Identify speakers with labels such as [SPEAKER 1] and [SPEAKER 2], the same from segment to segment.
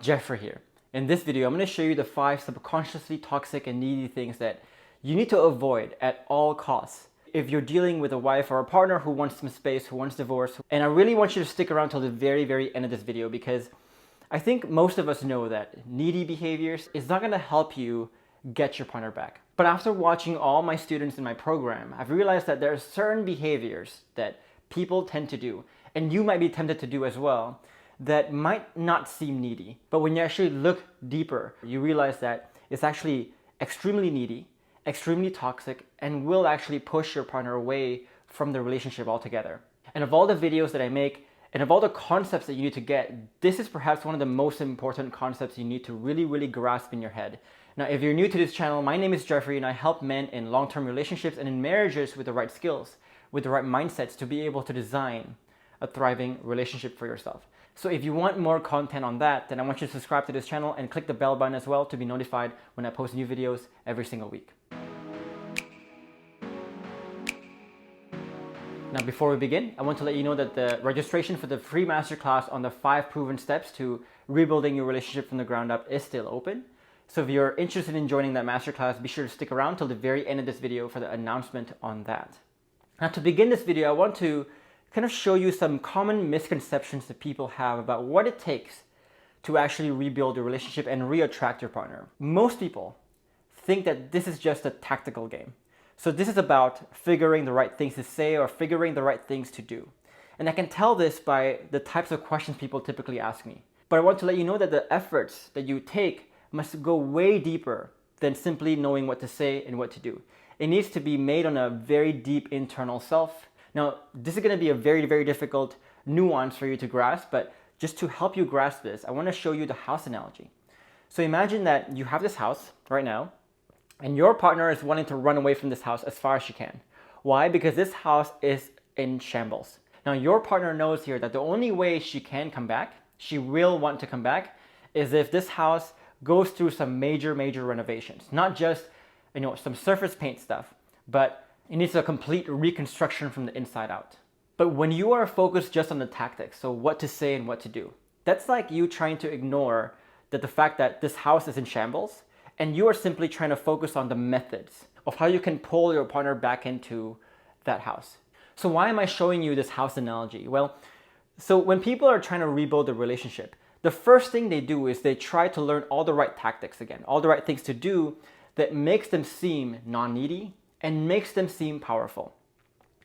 [SPEAKER 1] Geoffrey here. In this video, I'm going to show you the 5 subconsciously toxic and needy things that you need to avoid at all costs if you're dealing with a wife or a partner who wants some space, who wants divorce. And I really want you to stick around till the very end of this video, because I think most of us know that needy behaviors is not going to help you get your partner back. But after watching all my students in my program, I've realized that there are certain behaviors that people tend to do, and you might be tempted to do as well, that might not seem needy. But when you actually look deeper, you realize that it's actually extremely needy, extremely toxic, and will actually push your partner away from the relationship altogether. And of all the videos that I make, and of all the concepts that you need to get, this is perhaps one of the most important concepts you need to really grasp in your head. Now, if you're new to this channel, my name is Geoffrey, and I help men in long-term relationships and in marriages with the right skills, with the right mindsets to be able to design a thriving relationship for yourself. So if you want more content on that, then I want you to subscribe to this channel and click the bell button as well to be notified when I post new videos every single week. Now, before we begin, I want to let you know that the registration for the free masterclass on the 5 proven steps to rebuilding your relationship from the ground up is still open. So if you're interested in joining that masterclass, be sure to stick around till the very end of this video for the announcement on that. Now, to begin this video, I want to kind of show you some common misconceptions that people have about what it takes to actually rebuild your relationship and reattract your partner. Most people think that this is just a tactical game. So this is about figuring the right things to say or figuring the right things to do. And I can tell this by the types of questions people typically ask me. But I want to let you know that the efforts that you take must go way deeper than simply knowing what to say and what to do. It needs to be made on a very deep internal self. Now, this is going to be a very difficult nuance for you to grasp, but just to help you grasp this, I want to show you the house analogy. So imagine that you have this house right now, and your partner is wanting to run away from this house as far as she can. Why? Because this house is in shambles. Now, your partner knows here that the only way she can come back, she will want to come back, is if this house goes through some major renovations. Not just, some surface paint stuff, but it needs a complete reconstruction from the inside out. But when you are focused just on the tactics, so what to say and what to do, that's like you trying to ignore the fact that this house is in shambles, and you are simply trying to focus on the methods of how you can pull your partner back into that house. So why am I showing you this house analogy? Well, so when people are trying to rebuild a relationship, the first thing they do is they try to learn all the right tactics again, all the right things to do that makes them seem non-needy and makes them seem powerful.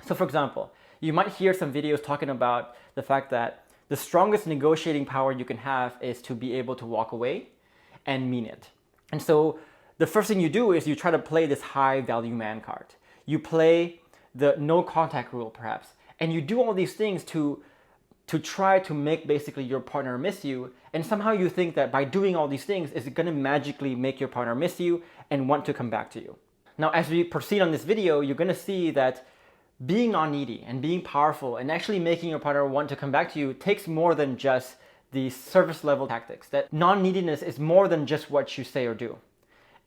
[SPEAKER 1] So for example, you might hear some videos talking about the fact that the strongest negotiating power you can have is to be able to walk away and mean it. And so the first thing you do is you try to play this high value man card. You play the no contact rule perhaps, and you do all these things to try to make basically your partner miss you, and somehow you think that by doing all these things, it's going to magically make your partner miss you and want to come back to you. Now, as we proceed on this video, you're going to see that being non-needy and being powerful and actually making your partner want to come back to you takes more than just the surface level tactics. That non-neediness is more than just what you say or do.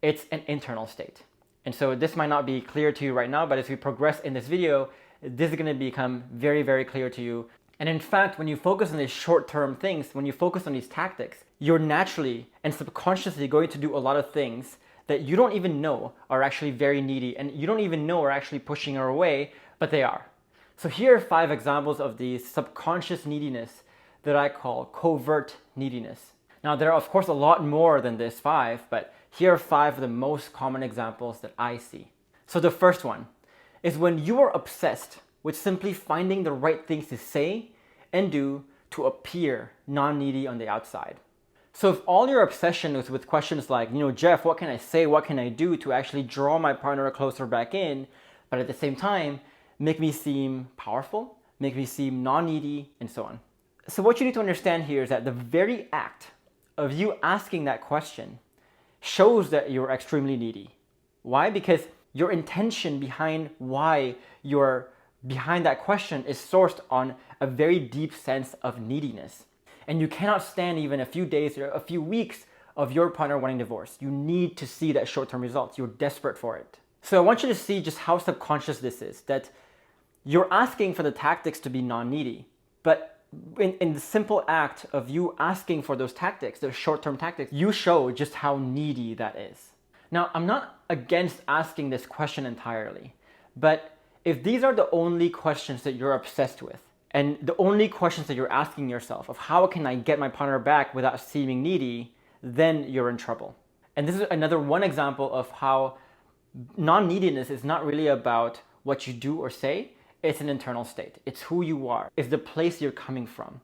[SPEAKER 1] It's an internal state. And so this might not be clear to you right now, but as we progress in this video, this is going to become very clear to you. And in fact, when you focus on these short-term things, when you focus on these tactics, you're naturally and subconsciously going to do a lot of things that you don't even know are actually very needy, and you don't even know are actually pushing her away, but they are. So here are 5 examples of the subconscious neediness that I call covert neediness. Now, there are of course a lot more than this 5, but here are 5 of the most common examples that I see. So the first one is when you are obsessed with simply finding the right things to say and do to appear non-needy on the outside. So if all your obsession is with questions like, Jeff, what can I say, what can I do to actually draw my partner closer back in, but at the same time, make me seem powerful, make me seem non-needy, and so on. So what you need to understand here is that the very act of you asking that question shows that you're extremely needy. Why? Because your intention behind why you're behind that question is sourced on a very deep sense of neediness. And you cannot stand even a few days or a few weeks of your partner wanting divorce. You need to see that short-term results. You're desperate for it. So I want you to see just how subconscious this is, that you're asking for the tactics to be non-needy, but in the simple act of you asking for those tactics, those short-term tactics, you show just how needy that is. Now, I'm not against asking this question entirely, but if these are the only questions that you're obsessed with, and the only questions that you're asking yourself of how can I get my partner back without seeming needy, then you're in trouble. And this is another one example of how non-neediness is not really about what you do or say. It's an internal state. It's who you are. It's the place you're coming from.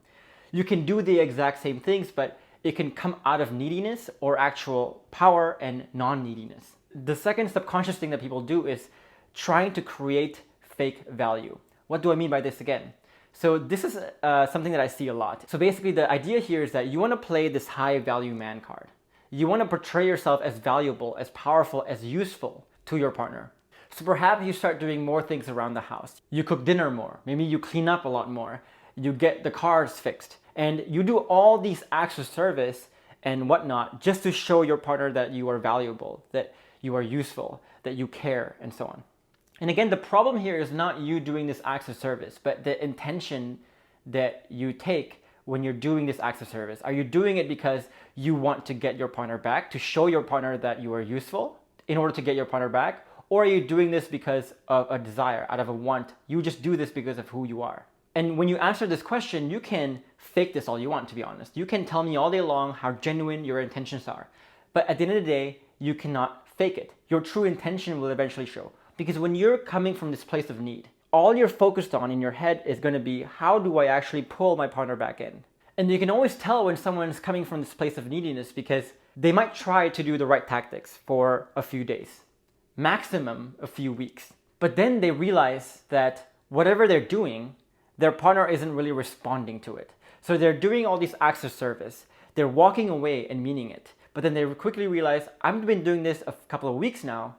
[SPEAKER 1] You can do the exact same things, but it can come out of neediness or actual power and non-neediness. The second subconscious thing that people do is trying to create fake value. What do I mean by this again? So this is something that I see a lot. So basically the idea here is that you want to play this high value man card. You want to portray yourself as valuable, as powerful, as useful to your partner. So perhaps you start doing more things around the house. You cook dinner more. Maybe you clean up a lot more. You get the cars fixed. And you do all these acts of service and whatnot just to show your partner that you are valuable, that you are useful, that you care, and so on. And again, the problem here is not you doing this acts of service, but the intention that you take when you're doing this acts of service. Are you doing it because you want to get your partner back, to show your partner that you are useful in order to get your partner back? Or are you doing this because of a desire, out of a want? You just do this because of who you are. And when you answer this question, you can fake this all you want, to be honest. You can tell me all day long how genuine your intentions are. But at the end of the day, you cannot fake it. Your true intention will eventually show. Because when you're coming from this place of need, all you're focused on in your head is going to be, how do I actually pull my partner back in? And you can always tell when someone's coming from this place of neediness because they might try to do the right tactics for a few days, maximum a few weeks. But then they realize that whatever they're doing, their partner isn't really responding to it. So they're doing all these acts of service. They're walking away and meaning it. But then they quickly realize, I've been doing this a couple of weeks now.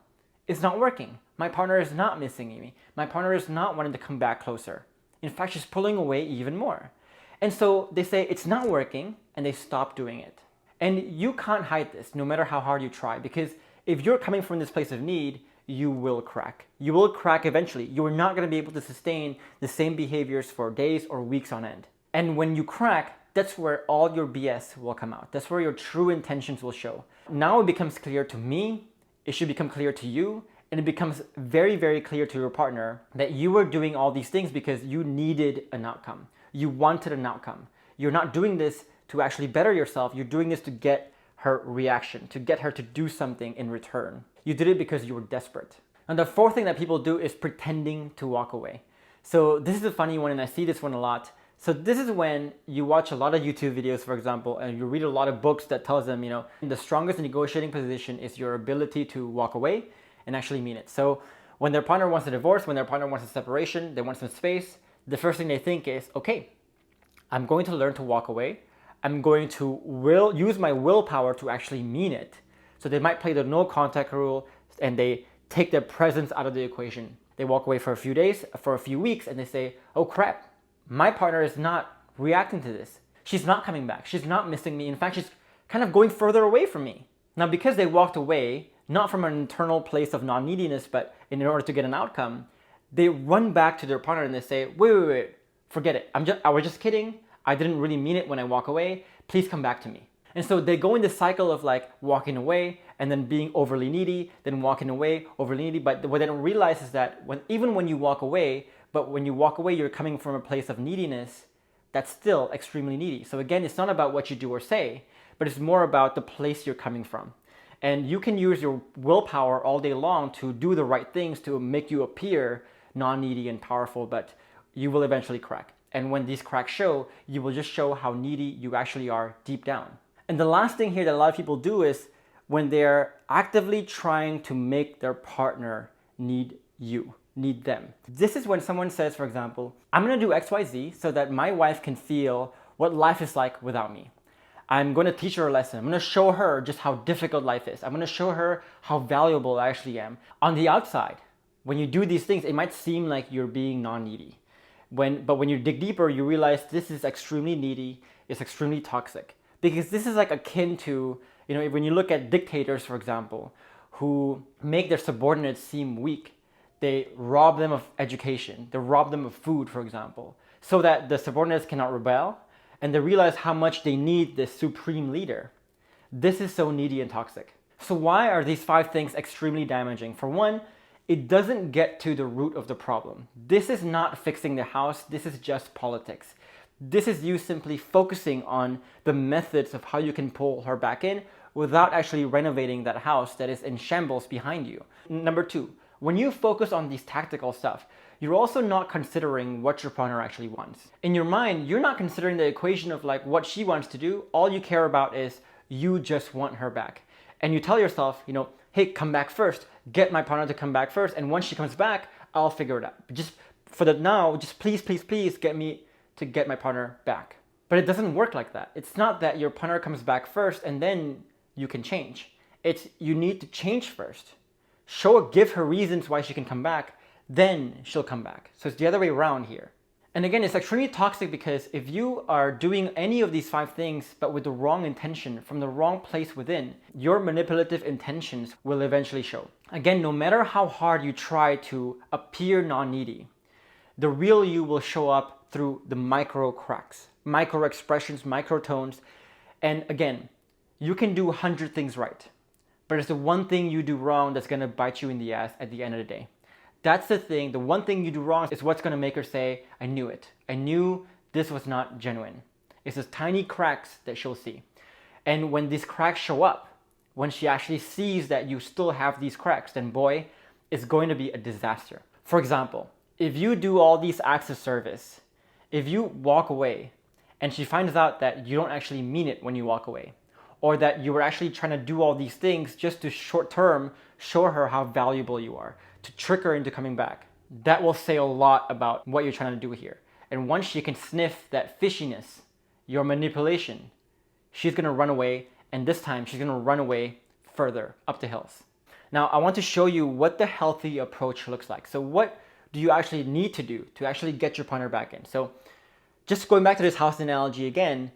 [SPEAKER 1] It's not working. My partner is not missing me. My partner is not wanting to come back closer. In fact, she's pulling away even more. And so they say it's not working and they stop doing it. And you can't hide this no matter how hard you try, because if you're coming from this place of need, you will crack. You will crack eventually. You're not going to be able to sustain the same behaviors for days or weeks on end. And when you crack, that's where all your BS will come out. That's where your true intentions will show. Now it becomes clear to me, it should become clear to you, and it becomes very, very clear to your partner that you were doing all these things because you needed an outcome. You wanted an outcome. You're not doing this to actually better yourself. You're doing this to get her reaction, to get her to do something in return. You did it because you were desperate. And the fourth thing that people do is pretending to walk away. So this is a funny one, and I see this one a lot. So this is when you watch a lot of YouTube videos, for example, and you read a lot of books that tells them, the strongest negotiating position is your ability to walk away and actually mean it. So when their partner wants a divorce, when their partner wants a separation, they want some space, the first thing they think is, okay, I'm going to learn to walk away. I'm going to use my willpower to actually mean it. So they might play the no contact rule and they take their presence out of the equation. They walk away for a few days, for a few weeks, and they say, oh crap, my partner is not reacting to this. She's not coming back. She's not missing me. In fact, she's kind of going further away from me. Now, because they walked away, not from an internal place of non-neediness, but in order to get an outcome, they run back to their partner and they say, wait, forget it. I was just kidding. I didn't really mean it when I walk away. Please come back to me. And so they go in this cycle of like walking away and then being overly needy, then walking away, overly needy. But what they don't realize is that even when you walk away, but when you walk away, you're coming from a place of neediness that's still extremely needy. So again, it's not about what you do or say, but it's more about the place you're coming from. And you can use your willpower all day long to do the right things to make you appear non-needy and powerful, but you will eventually crack. And when these cracks show, you will just show how needy you actually are deep down. And the last thing here that a lot of people do is when they're actively trying to make their partner need them. This is when someone says, for example, I'm going to do XYZ so that my wife can feel what life is like without me. I'm going to teach her a lesson. I'm going to show her just how difficult life is. I'm going to show her how valuable I actually am. On the outside, when you do these things, it might seem like you're being non-needy. But when you dig deeper, you realize this is extremely needy, it's extremely toxic. Because this is like akin to, when you look at dictators, for example, who make their subordinates seem weak, they rob them of education, they rob them of food, for example. so that the subordinates cannot rebel and they realize how much they need this supreme leader. This is so needy and toxic. So why are these 5 things extremely damaging? For one, it doesn't get to the root of the problem. This is not fixing the house. This is just politics. This is you simply focusing on the methods of how you can pull her back in without actually renovating that house that is in shambles behind you. Number 2, when you focus on these tactical stuff, you're also not considering what your partner actually wants. In your mind, you're not considering the equation of like what she wants to do. All you care about is you just want her back. And you tell yourself, hey, come back first. Get my partner to come back first. And once she comes back, I'll figure it out. But just for the now, just please get me to get my partner back. But it doesn't work like that. It's not that your partner comes back first and then you can change. It's you need to change first. Give her reasons why she can come back, then she'll come back. So it's the other way around here. And again, it's extremely toxic because if you are doing any of these 5 things but with the wrong intention from the wrong place within, your manipulative intentions will eventually show. Again, no matter how hard you try to appear non-needy, the real you will show up through the micro cracks, micro expressions, microtones. And again, you can do 100 things right, but it's the one thing you do wrong that's gonna bite you in the ass at the end of the day. That's the thing. The one thing you do wrong is what's going to make her say, I knew it. I knew this was not genuine. It's those tiny cracks that she'll see. And when these cracks show up, when she actually sees that you still have these cracks, then boy, it's going to be a disaster. For example, if you do all these acts of service, if you walk away and she finds out that you don't actually mean it when you walk away, or that you were actually trying to do all these things just to short term show her how valuable you are, to trick her into coming back, that will say a lot about what you're trying to do here. And once she can sniff that fishiness, your manipulation, she's gonna run away, and this time she's gonna run away further up the hills. Now, I want to show you what the healthy approach looks like. So what do you actually need to do to actually get your partner back in? So just going back to this house analogy again,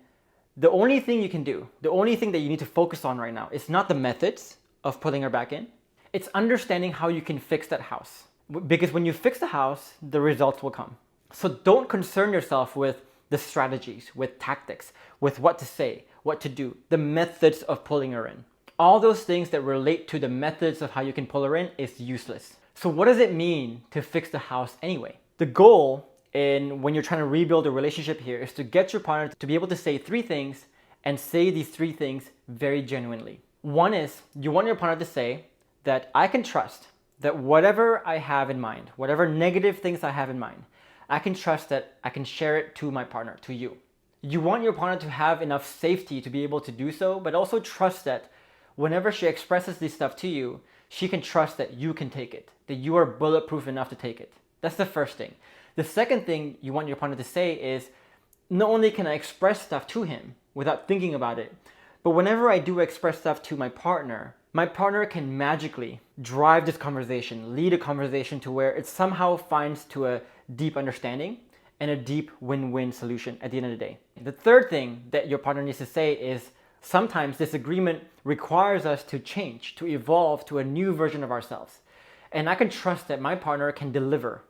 [SPEAKER 1] the only thing you can do, the only thing that you need to focus on right now is not the methods of pulling her back in. It's understanding how you can fix that house. Because when you fix the house, the results will come. So don't concern yourself with the strategies, with tactics, with what to say, what to do, the methods of pulling her in. All those things that relate to the methods of how you can pull her in is useless. So what does it mean to fix the house anyway? The goal when you're trying to rebuild a relationship here is to get your partner to be able to say 3 things and say these 3 things very genuinely. One is you want your partner to say that I can trust that whatever I have in mind, whatever negative things I have in mind, I can trust that I can share it to my partner, to you. You want your partner to have enough safety to be able to do so, but also trust that whenever she expresses this stuff to you, she can trust that you can take it, that you are bulletproof enough to take it. That's the first thing. The second thing you want your partner to say is, not only can I express stuff to him without thinking about it, but whenever I do express stuff to my partner can magically drive this conversation, lead a conversation to where it somehow finds to a deep understanding and a deep win-win solution at the end of the day. The third thing that your partner needs to say is, sometimes this agreement requires us to change, to evolve to a new version of ourselves. And I can trust that my partner can deliver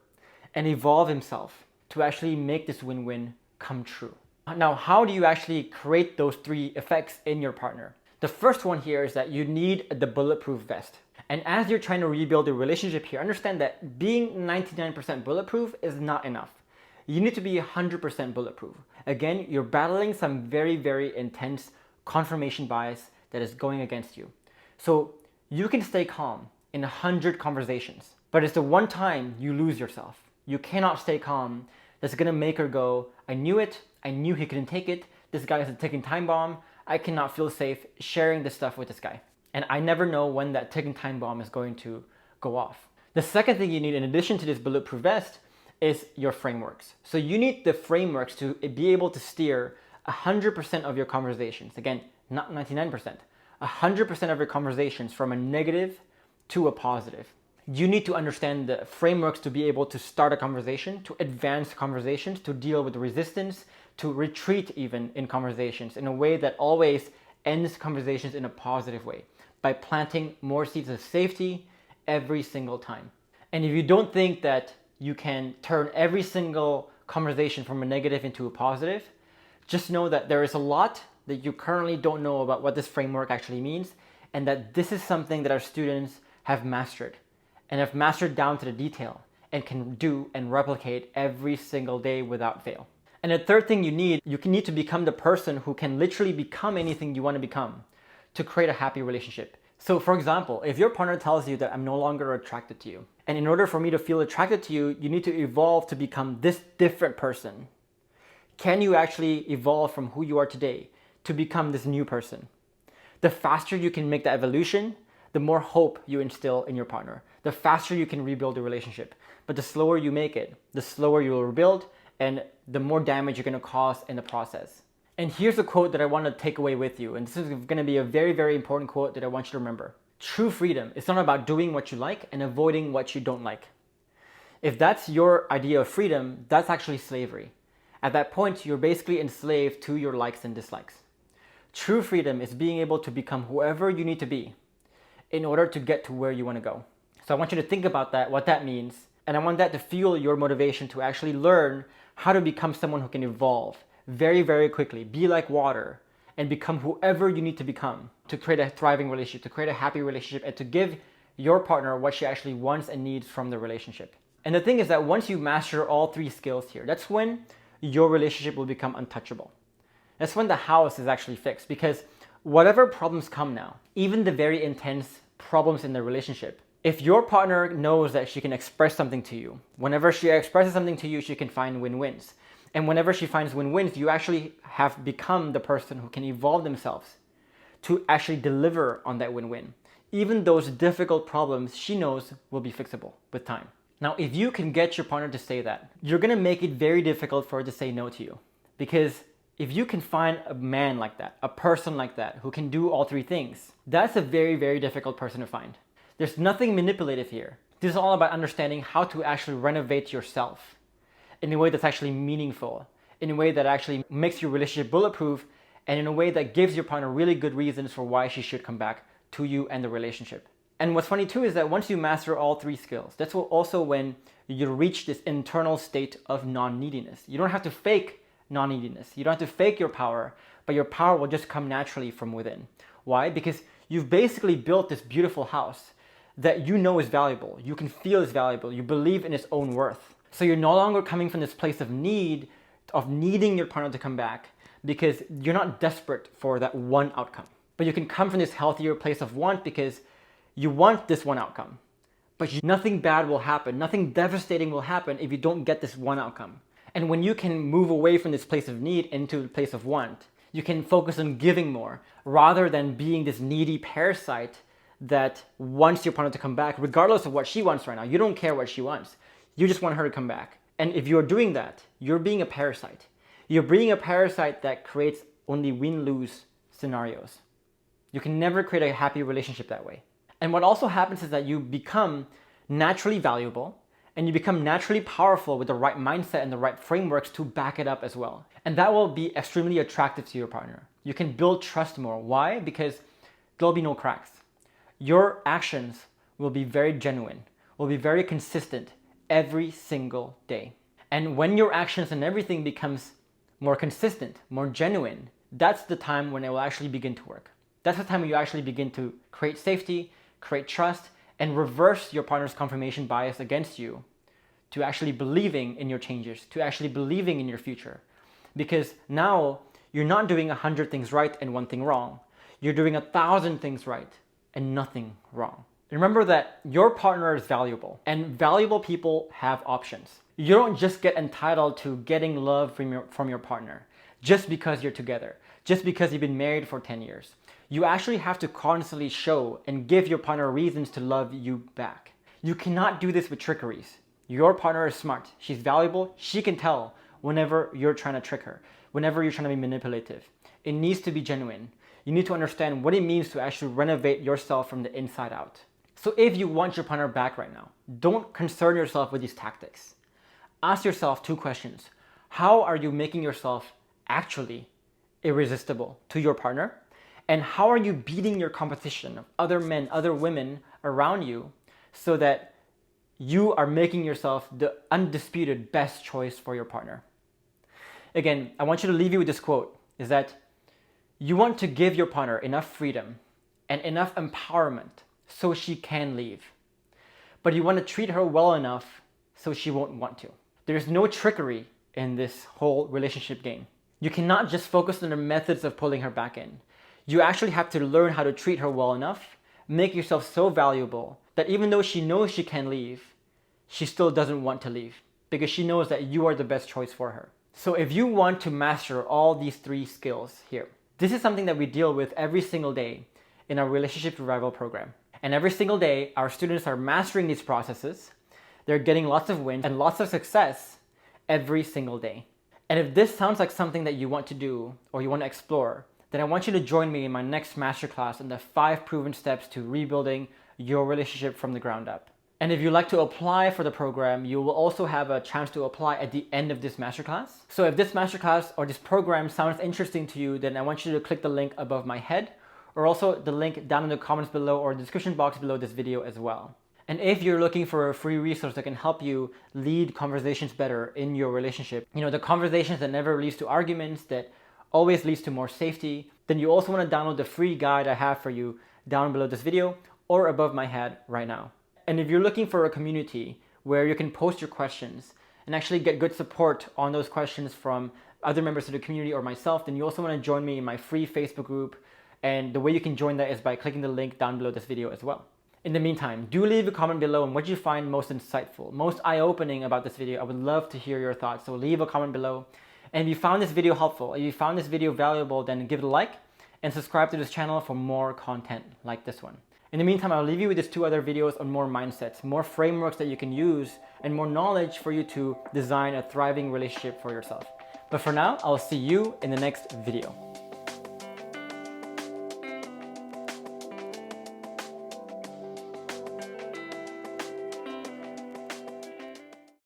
[SPEAKER 1] and evolve himself to actually make this win-win come true. Now, how do you actually create those 3 effects in your partner? The first one here is that you need the bulletproof vest. And as you're trying to rebuild a relationship here, understand that being 99% bulletproof is not enough. You need to be 100% bulletproof. Again, you're battling some very, very intense confirmation bias that is going against you. So you can stay calm in 100 conversations, but it's the one time you lose yourself. You cannot stay calm. That's gonna make her go, I knew it, I knew he couldn't take it, this guy is a ticking time bomb, I cannot feel safe sharing this stuff with this guy. And I never know when that ticking time bomb is going to go off. The second thing you need in addition to this bulletproof vest is your frameworks. So you need the frameworks to be able to steer 100% of your conversations. Again, not 99%, 100% of your conversations from a negative to a positive. You need to understand the frameworks to be able to start a conversation, to advance conversations, to deal with resistance, to retreat even in conversations in a way that always ends conversations in a positive way by planting more seeds of safety every single time. And if you don't think that you can turn every single conversation from a negative into a positive, just know that there is a lot that you currently don't know about what this framework actually means, and that this is something that our students have mastered and have mastered down to the detail and can do and replicate every single day without fail. And the third thing you need to become the person who can literally become anything you want to become to create a happy relationship. So for example, if your partner tells you that I'm no longer attracted to you, and in order for me to feel attracted to you, you need to evolve to become this different person. Can you actually evolve from who you are today to become this new person? The faster you can make that evolution, the more hope you instill in your partner. The faster you can rebuild the relationship. But the slower you make it, the slower you will rebuild, and the more damage you're going to cause in the process. And here's a quote that I want to take away with you. And this is going to be a very, very important quote that I want you to remember. True freedom is not about doing what you like and avoiding what you don't like. If that's your idea of freedom, that's actually slavery. At that point, you're basically enslaved to your likes and dislikes. True freedom is being able to become whoever you need to be in order to get to where you want to go. So I want you to think about that, what that means, and I want that to fuel your motivation to actually learn how to become someone who can evolve very, very quickly, be like water, and become whoever you need to become to create a thriving relationship, to create a happy relationship, and to give your partner what she actually wants and needs from the relationship. And the thing is that once you master all three skills here, that's when your relationship will become untouchable. That's when the house is actually fixed, because whatever problems come now, even the very intense problems in the relationship, if your partner knows that she can express something to you, whenever she expresses something to you, she can find win-wins. And whenever she finds win-wins, you actually have become the person who can evolve themselves to actually deliver on that win-win. Even those difficult problems she knows will be fixable with time. Now, if you can get your partner to say that, you're going to make it very difficult for her to say no to you. Because if you can find a man like that, a person like that, who can do all three things, that's a very, very difficult person to find. There's nothing manipulative here. This is all about understanding how to actually renovate yourself in a way that's actually meaningful, in a way that actually makes your relationship bulletproof, and in a way that gives your partner really good reasons for why she should come back to you and the relationship. And what's funny too is that once you master all three skills, that's also when you reach this internal state of non-neediness. You don't have to fake non-neediness. You don't have to fake your power, but your power will just come naturally from within. Why? Because you've basically built this beautiful house that you know is valuable. You can feel is valuable. You believe in its own worth. So you're no longer coming from this place of need, of needing your partner to come back, because you're not desperate for that one outcome. But you can come from this healthier place of want because you want this one outcome. But nothing bad will happen, nothing devastating will happen if you don't get this one outcome. And when you can move away from this place of need into the place of want, you can focus on giving more rather than being this needy parasite that wants your partner to come back regardless of what she wants right now. You don't care what she wants. You just want her to come back. And if you're doing that, you're being a parasite. You're being a parasite that creates only win-lose scenarios. You can never create a happy relationship that way. And what also happens is that you become naturally valuable and you become naturally powerful with the right mindset and the right frameworks to back it up as well. And that will be extremely attractive to your partner. You can build trust more. Why? Because there'll be no cracks. Your actions will be very genuine, will be very consistent every single day. And when your actions and everything becomes more consistent, more genuine, that's the time when it will actually begin to work. That's the time when you actually begin to create safety, create trust, and reverse your partner's confirmation bias against you to actually believing in your changes, to actually believing in your future. Because now you're not doing 100 things right and one thing wrong. You're doing 1,000 things right and nothing wrong. Remember that your partner is valuable, and valuable people have options. You don't just get entitled to getting love from your partner just because you're together, just because you've been married for 10 years. You actually have to constantly show and give your partner reasons to love you back. You cannot do this with trickeries. Your partner is smart. She's valuable. She can tell whenever you're trying to trick her, whenever you're trying to be manipulative. It needs to be genuine. You need to understand what it means to actually renovate yourself from the inside out. So if you want your partner back right now, don't concern yourself with these tactics. Ask yourself 2 questions. How are you making yourself actually irresistible to your partner? And how are you beating your competition of other men, other women around you so that you are making yourself the undisputed best choice for your partner. Again, I want you to leave you with this quote, is that you want to give your partner enough freedom and enough empowerment so she can leave. But you want to treat her well enough so she won't want to. There's no trickery in this whole relationship game. You cannot just focus on the methods of pulling her back in. You actually have to learn how to treat her well enough, make yourself so valuable that even though she knows she can leave, she still doesn't want to leave because she knows that you are the best choice for her. So if you want to master all these 3 skills here, this is something that we deal with every single day in our relationship revival program. And every single day, our students are mastering these processes. They're getting lots of wins and lots of success every single day. And if this sounds like something that you want to do or you want to explore, then I want you to join me in my next masterclass on the 5 proven steps to rebuilding your relationship from the ground up. And if you'd like to apply for the program, you will also have a chance to apply at the end of this masterclass. So if this masterclass or this program sounds interesting to you, then I want you to click the link above my head, or also the link down in the comments below or the description box below this video as well. And if you're looking for a free resource that can help you lead conversations better in your relationship, the conversations that never leads to arguments, that always leads to more safety, then you also want to download the free guide I have for you down below this video or above my head right now. And if you're looking for a community where you can post your questions and actually get good support on those questions from other members of the community or myself, then you also want to join me in my free Facebook group. And the way you can join that is by clicking the link down below this video as well. In the meantime, do leave a comment below on what you find most insightful, most eye-opening about this video. I would love to hear your thoughts, so leave a comment below. And if you found this video helpful, if you found this video valuable, then give it a like and subscribe to this channel for more content like this one. In the meantime, I'll leave you with these 2 other videos on more mindsets, more frameworks that you can use, and more knowledge for you to design a thriving relationship for yourself. But for now, I'll see you in the next video.